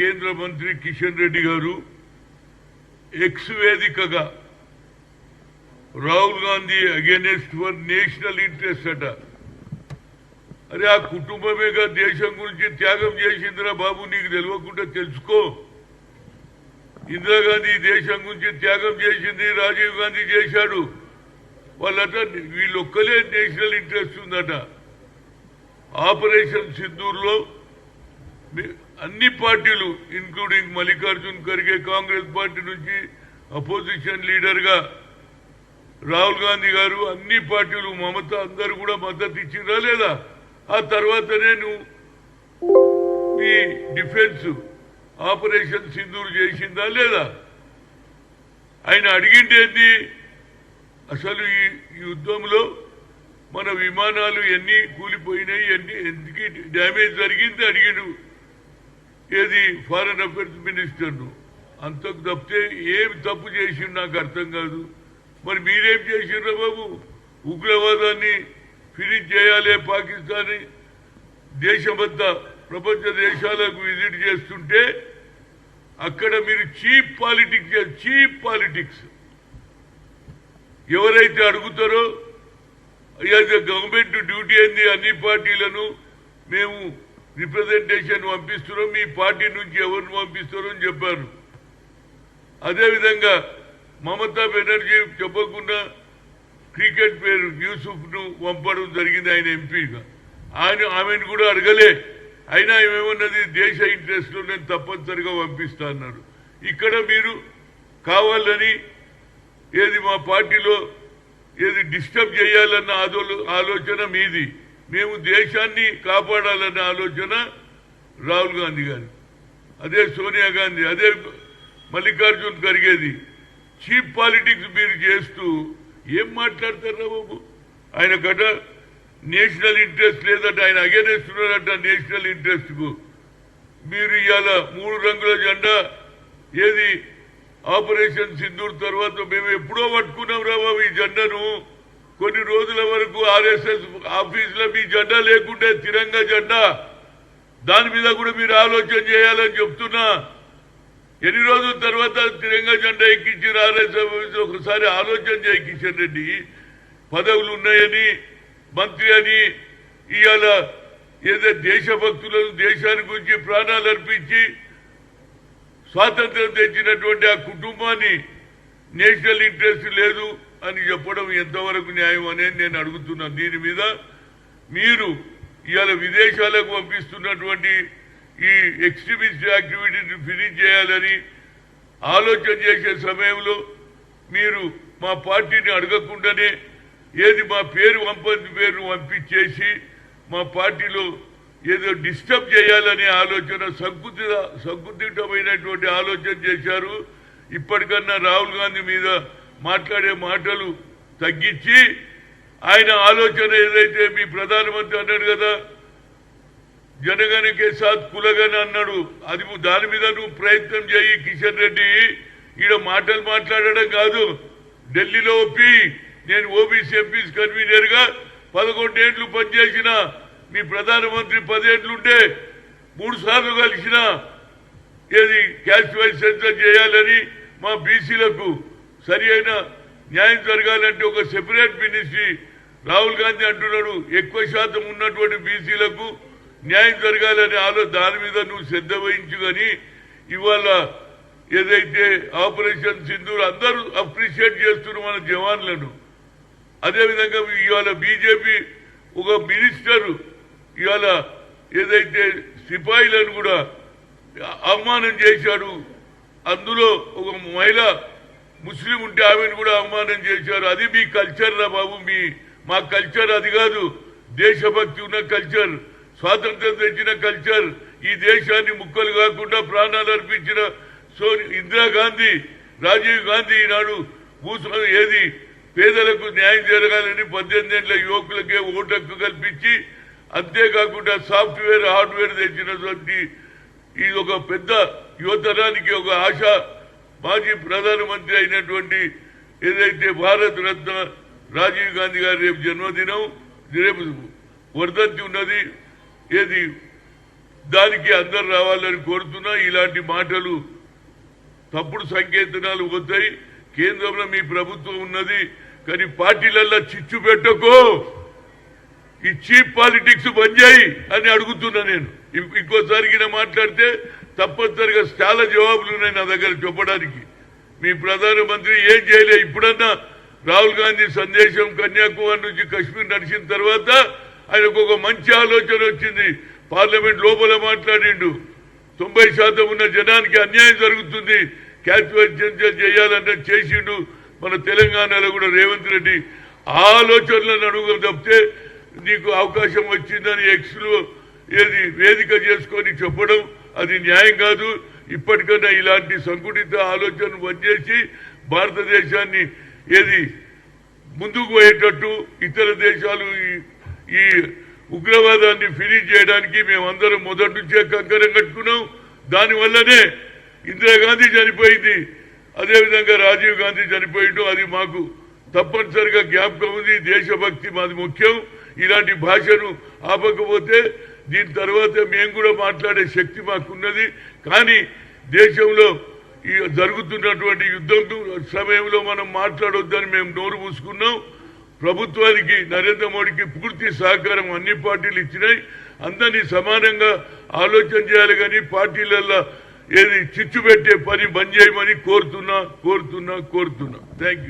కేంద్ర మంత్రి కిషన్ రెడ్డి గారు ఎక్స్ వేదికగా Rahul Gandhi against for national interest అట. అరే ఆ కుటుంబమేగా దేశం గురించి త్యాగం చేసిందిరా బాబు, నీకు తెలియకుండా తెలుసుకో. ఇందిరాగాంధీ దేశం గురించి త్యాగం చేసింది, రాజీవ్ గాంధీ చేశాడు. వాళ్ళట వీళ్ళొక్కలే నేషనల్ ఇంట్రెస్ట్ ఉందట. ఆపరేషన్ సింధూర్లో అన్ని పార్టీలు ఇంక్లూడింగ్ మల్లికార్జున్ ఖర్గే కాంగ్రెస్ పార్టీ నుంచి అపోజిషన్ లీడర్గా రాహుల్ గాంధీ గారు, అన్ని పార్టీలు మమత అందరూ కూడా మద్దతు ఇచ్చిందా లేదా? ఆ తర్వాతనే నువ్వు మీ డిఫెన్స్ ఆపరేషన్ సింధూర్ చేసిందా లేదా? ఆయన అడిగిండేంది అసలు ఈ యుద్ధంలో మన విమానాలు ఎన్ని కూలిపోయినాయి, ఎందుకు డ్యామేజ్ జరిగింది అడిగిడు. ఏది ఫారెన్ అఫేర్స్ మినిస్టర్ను. అంతకు తప్పితే ఏం తప్పు చేసిండు నాకు అర్థం కాదు. మరి మీరేం చేసిండ్రా బాబు? ఉగ్రవాదాన్ని ఫినిష్ చేయాలి, పాకిస్తాన్ దేశమంతా ప్రపంచ దేశాలకు విజిట్ చేస్తుంటే అక్కడ మీరు చీప్ పాలిటిక్స్ ఎవరైతే అడుగుతారో యాజ్ ఎ గవర్నమెంట్ డ్యూటీ అయింది, అన్ని పార్టీలను మేము రిప్రజెంటేషన్ పంపిస్తున్నాం, మీ పార్టీ నుంచి ఎవరిని పంపిస్తారో అని చెప్పారు. అదేవిధంగా మమతా బెనర్జీ చెప్పకుండా క్రికెట్ పేరు యూసుఫ్ ను పంపడం జరిగింది ఆయన ఎంపీగా. ఆమెను కూడా అడగలే. అయినా ఏమేమన్నది దేశ ఇంట్రెస్ట్ లో నేను తప్పనిసరిగా పంపిస్తా అన్నాడు. ఇక్కడ మీరు కావాలని ఏది మా పార్టీలో ఏది డిస్టర్బ్ చేయాలన్న ఆలోచన మీది, మేము దేశాన్ని కాపాడాలన్న ఆలోచన రాహుల్ గాంధీ గారి, అదే సోనియా గాంధీ, అదే మల్లికార్జున్ ఖర్గేది. చీప్ పాలిటిక్స్ మీరు చేస్తూ ఏం మాట్లాడతారా బాబు? ఆయన గట నేషనల్ ఇంట్రెస్ట్ లేదట, ఆయన అగేనెస్ట్ ఉన్నారట నేషనల్ ఇంట్రెస్ట్ కు. మీరు ఇవాళ 3 రంగుల జెండా ఏది ఆపరేషన్ సింధూర్ తర్వాత మేము ఎప్పుడో పట్టుకున్నాం రా బాబు ఈ జెండాను. కొన్ని రోజుల వరకు ఆర్ఎస్ఎస్ ఆఫీసులో మీ జెండా లేకుంటే తిరంగా జెండా, దాని మీద కూడా మీరు ఆలోచన చేయాలని చెప్తున్నా. ఎన్ని రోజుల తర్వాత తిరంగా జెండా ఎక్కించిన ఆర్ఎస్ఎస్ ఒకసారి ఆలోచన చేయి కిషన్ రెడ్డి. పదవులు ఉన్నాయని మంత్రి అని ఇవాళ ఏదో దేశభక్తులను దేశాన్ని గురించి ప్రాణాలు అర్పించి స్వాతంత్రం తెచ్చినటువంటి ఆ కుటుంబాన్ని నేషనల్ ఇంట్రెస్ట్ లేదు అని చెప్పడం ఎంతవరకు న్యాయం అనేది నేను అడుగుతున్నాను. దీని మీద మీరు ఇవాళ విదేశాలకు పంపిస్తున్నటువంటి ఈ ఎక్స్ట్రీమిస్ట్ యాక్టివిటీని ఫినిష్ చేయాలని ఆలోచన చేసే సమయంలో మీరు మా పార్టీని అడగకుండానే ఏది మా పేరు పంపించేసి మా పార్టీలో ఏదో డిస్టర్బ్ చేయాలనే ఆలోచన సంకుచితమైనటువంటి ఆలోచన చేశారు. ఇప్పటికన్నా రాహుల్ గాంధీ మీద మాట్లాడే మాటలు తగ్గించి ఆయన ఆలోచన ఏదైతే మీ ప్రధానమంత్రి అన్నాడు కదా, జనగణకే సాత్ కులగన అన్నాడు, అది దాని మీద నువ్వు ప్రయత్నం చేయి కిషన్ రెడ్డి. ఈడ మాటలు మాట్లాడడం కాదు, ఢిల్లీలో ఒప్పి నేను ఓబీసీ ఎంపీస్ కన్వీనర్ గా 11 ఏళ్లు పనిచేసిన, మీ ప్రధానమంత్రి 10 ఏళ్లుంటే 3 సార్లు కలిసిన ఏది క్యాస్ట్ వైజ్ సెన్సస్ చేయాలని, మా బీసీలకు సరి అయిన న్యాయం జరగాలంటే ఒక సెపరేట్ మినిస్ట్రీ రాహుల్ గాంధీ అంటున్నాడు. ఎక్కువ శాతం ఉన్నటువంటి బీసీలకు న్యాయం జరగాలని దాని మీద నువ్వు శ్రద్ధ వహించు. కానీ ఇవాళ ఏదైతే ఆపరేషన్ సింధూర్ అందరూ అప్రిషియేట్ చేస్తున్నారు మన జవాన్లను. అదేవిధంగా ఇవాళ బీజేపీ ఒక మినిస్టర్ ఇవాళ ఏదైతే సిపాయిలను కూడా అవమానం చేశాడు. అందులో ఒక మహిళ ముస్లిం ఉంటే ఆమెను కూడా అవమానం చేశారు. అది మీ కల్చర్ రా బాబు, మా కల్చర్ అది కాదు. దేశభక్తి ఉన్న కల్చర్, స్వాతంత్రం తెచ్చిన కల్చర్, ఈ దేశాన్ని ముక్కలు కాకుండా ప్రాణాలు అర్పించిన ఇందిరాగాంధీ, రాజీవ్ గాంధీ ఈనాడు ఏది పేదలకు న్యాయం జరగాలని 18 ఏళ్ల యువకులకే ఓటు హక్కు కల్పించి, అంతేకాకుండా సాఫ్ట్వేర్ హార్డ్వేర్ తెచ్చినటువంటి ఇది ఒక పెద్ద యువతరానికి ఒక ఆశ. మాజీ ప్రధానమంత్రి అయినటువంటి ఏదైతే భారత రత్న రాజీవ్ గాంధీ గారి రేపు జన్మదినం, రేపు వర్ధంతి ఉన్నది. ఏది దానికి అందరు రావాలని కోరుతున్నా. ఇలాంటి మాటలు తప్పుడు సంకేతనాలు పోతాయి. కేంద్రంలో మీ ప్రభుత్వం ఉన్నది, కానీ పార్టీలల్లో చిచ్చు పెట్టకో, ఈ చీప్ పాలిటిక్స్ బంద్ చేయి అని అడుగుతున్నా. నేను ఇంకోసారి మాట్లాడితే తప్పనిసరిగా చాలా జవాబులు ఉన్నాయి నా దగ్గర చెప్పడానికి. మీ ప్రధానమంత్రి ఏం చేయలే. ఇప్పుడన్నా రాహుల్ గాంధీ సందేశం కన్యాకుమారి నుంచి కాశ్మీర్ నడిచిన తర్వాత ఆయనకు ఒక మంచి ఆలోచన వచ్చింది. పార్లమెంట్ లోపల మాట్లాడిండు, 90% ఉన్న జనానికి అన్యాయం జరుగుతుంది, క్యాపిటల్ చేయాలన్న చేసిండు. మన తెలంగాణలో కూడా రేవంత్ రెడ్డి ఆలోచనలను అడుగు తప్పితే నీకు అవకాశం వచ్చిందని ఎక్స్లో ఏది వేదిక చేసుకొని చెప్పడం అది న్యాయం కాదు. ఇప్పటికన్నా ఇలాంటి సంకుచిత ఆలోచనలు పనిచేసి భారతదేశాన్ని ఏది ముందుకు పోయేటట్టు ఇతర దేశాలు ఈ ఉగ్రవాదాన్ని ఫినిష్ చేయడానికి మేమందరం మొదటి నుంచే కంకణం కట్టుకున్నాం. దానివల్లనే ఇందిరాగాంధీ చనిపోయింది, అదేవిధంగా రాజీవ్ గాంధీ చనిపోయిండు. అది మాకు తప్పనిసరిగా జ్ఞాపకం ఉంది. దేశభక్తి మాది ముఖ్యం. ఇలాంటి భాషను ఆపకపోతే దీని తర్వాత మేము కూడా మాట్లాడే శక్తి మాకున్నది. కానీ దేశంలో ఈ జరుగుతున్నటువంటి యుద్ధం సమయంలో మనం మాట్లాడొద్దని మేము నోరు మూసుకున్నాం. ప్రభుత్వానికి నరేంద్ర మోడీకి పూర్తి సహకారం అన్ని పార్టీలు ఇచ్చినాయి. అందరినీ సమానంగా ఆలోచన చేయాలి, కానీ పార్టీలలో ఏది చిచ్చు పెట్టే పని బంద్ చేయమని కోరుతున్నా. Thank you.